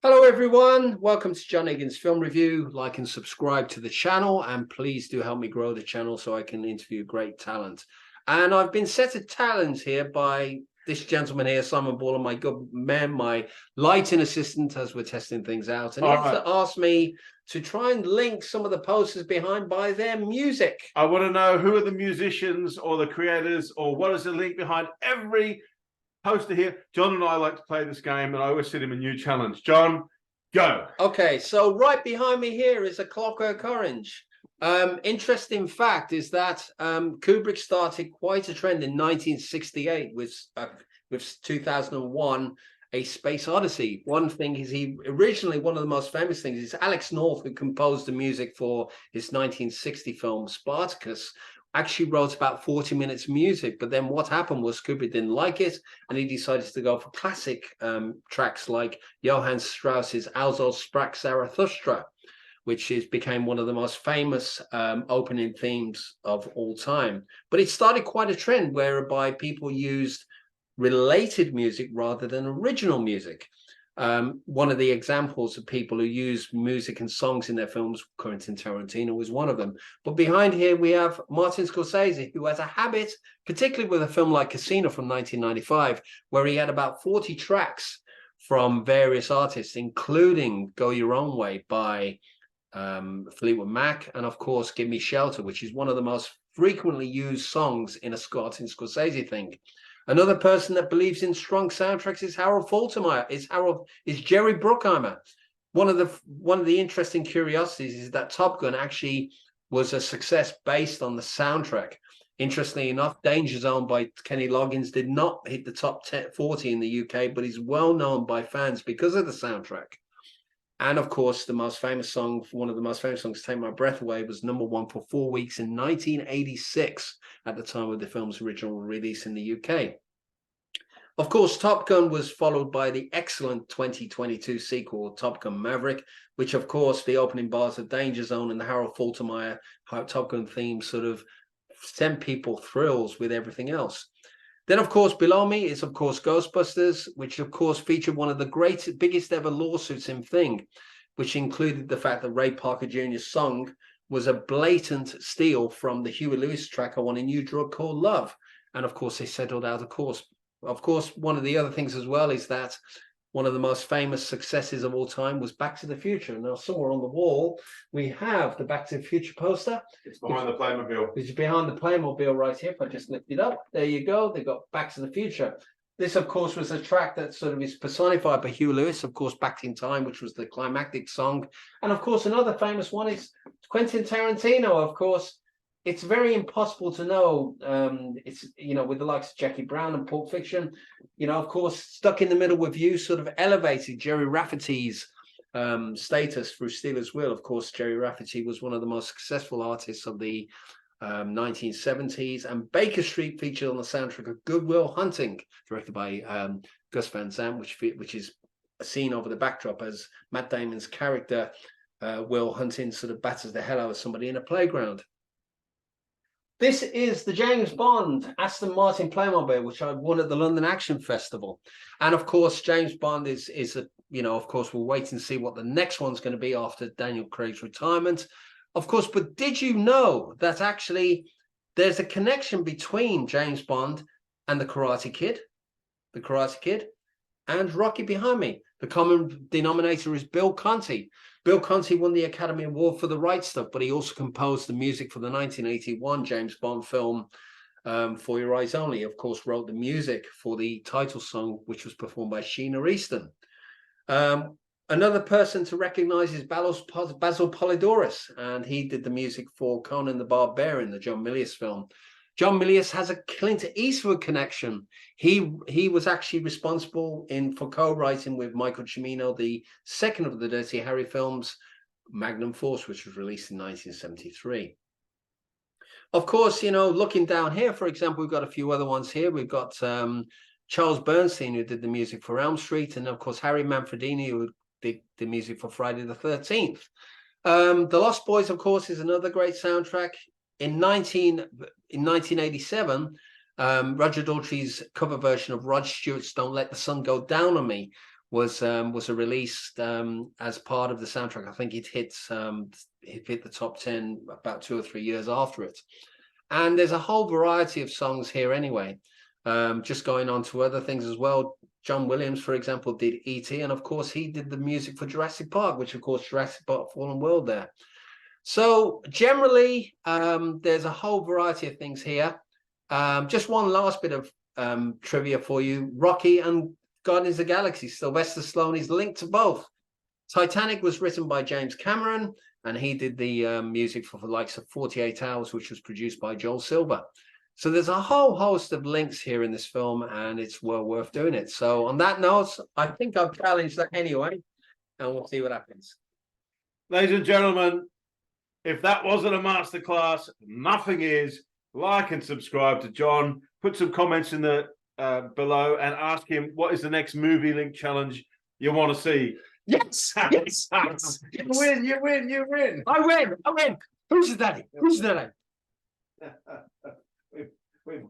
Hello everyone, welcome to John Higgins Film Review. Like and subscribe to the channel, and please do help me grow the channel so I can interview great talent. And I've been set a talent here by this gentleman here, Simon Baller, my good man, my lighting assistant, as we're testing things out. And he's asked me to try and link some of the posters behind by their music. I want to know who are the musicians or the creators, or what is the link behind every poster here. John and I like to play this game, and I always set him a new challenge. John, go. Okay, so right behind me here is A Clockwork Orange. Interesting fact is that Kubrick started quite a trend in 1968 with 2001 A Space Odyssey. One thing is one of the most famous things is Alex North, who composed the music for his 1960 film Spartacus, actually wrote about 40 minutes of music. But then what happened was Kubrick didn't like it, and he decided to go for classic tracks like Johann Strauss's Also sprach Zarathustra, which became one of the most famous opening themes of all time. But it started quite a trend whereby people used related music rather than original music. One of the examples of people who use music and songs in their films, Quentin Tarantino was one of them. But behind here we have Martin Scorsese, who has a habit, particularly with a film like Casino from 1995, where he had about 40 tracks from various artists, including Go Your Own Way by Fleetwood Mac, and of course Give Me Shelter, which is one of the most frequently used songs in a Martin Scorsese thing. Another person that believes in strong soundtracks is Harold Faltermeyer. Is Jerry Bruckheimer. One of the interesting curiosities is that Top Gun actually was a success based on the soundtrack. Interestingly enough, Danger Zone by Kenny Loggins did not hit the top 40 in the UK, but is well known by fans because of the soundtrack. And of course, one of the most famous songs, Take My Breath Away, was #1 for 4 weeks in 1986 at the time of the film's original release in the UK. Of course, Top Gun was followed by the excellent 2022 sequel, Top Gun Maverick, which of course the opening bars of Danger Zone and the Harold Faltermeyer Top Gun theme sort of sent people thrills with everything else. Then, of course, below me is, of course, Ghostbusters, which, of course, featured one of the biggest ever lawsuits in Thing, which included the fact that Ray Parker Jr.'s song was a blatant steal from the Huey Lewis track, I Want a New Drug Called Love. And, of course, they settled out, of course. Of course, one of the other things as well is that one of the most famous successes of all time was Back to the Future. Now, somewhere on the wall, we have the Back to the Future poster. It's behind the Playmobil. It's behind the Playmobil right here. If I just lift it up, there you go. They've got Back to the Future. This, of course, was a track that sort of is personified by Huey Lewis, of course, Back in Time, which was the climactic song. And, of course, another famous one is Quentin Tarantino, of course. It's very impossible to know. It's, with the likes of Jackie Brown and Pulp Fiction, of course, Stuck in the Middle with You sort of elevated Jerry Rafferty's status through Stealers Will. Of course, Jerry Rafferty was one of the most successful artists of the 1970s, and Baker Street featured on the soundtrack of Good Will Hunting, directed by Gus Van Sant, which is seen over the backdrop as Matt Damon's character, Will Hunting, sort of batters the hell out of somebody in a playground. This is the James Bond Aston Martin Playmobil, which I won at the London Action Festival. And of course, James Bond is of course, we'll wait and see what the next one's going to be after Daniel Craig's retirement. Of course, but did you know that actually there's a connection between James Bond and the Karate Kid? The Karate Kid and Rocky behind me. The common denominator is Bill Conti. Bill Conti won the Academy Award for The Right Stuff, but he also composed the music for the 1981 James Bond film, For Your Eyes Only. Of course, wrote the music for the title song, which was performed by Sheena Easton. Another person to recognize is Basil Poledouris, and he did the music for Conan the Barbarian, the John Milius film. John Milius has a Clint Eastwood connection. He was actually responsible for co-writing with Michael Cimino the second of the Dirty Harry films, Magnum Force, which was released in 1973. Of course, looking down here, for example, we've got a few other ones here. We've got Charles Bernstein, who did the music for Elm Street, and of course Harry Manfredini, who did the music for Friday the 13th. The Lost Boys, of course, is another great soundtrack. In 1987, Roger Daltrey's cover version of Rod Stewart's Don't Let the Sun Go Down on Me was a release as part of the soundtrack. I think it hit the top 10 about 2 or 3 years after it. And there's a whole variety of songs here anyway. Just going on to other things as well. John Williams, for example, did E.T. and of course he did the music for Jurassic Park, which of course Jurassic Park Fallen World there. So generally, there's a whole variety of things here. Just one last bit of trivia for you. Rocky and Guardians of the Galaxy, Sylvester Stallone is linked to both. Titanic was written by James Cameron, and he did the music for the likes of 48 Hours, which was produced by Joel Silver. So there's a whole host of links here in this film, and it's well worth doing it. So on that note, I think I've challenged that anyway, and we'll see what happens. Ladies and gentlemen, if that wasn't a masterclass, nothing is. Like and subscribe to John. Put some comments in the below and ask him what is the next movie link challenge you want to see. Yes, yes, yes. You win, you win, you win. I win, I win. Who's the daddy? Who's the daddy? We've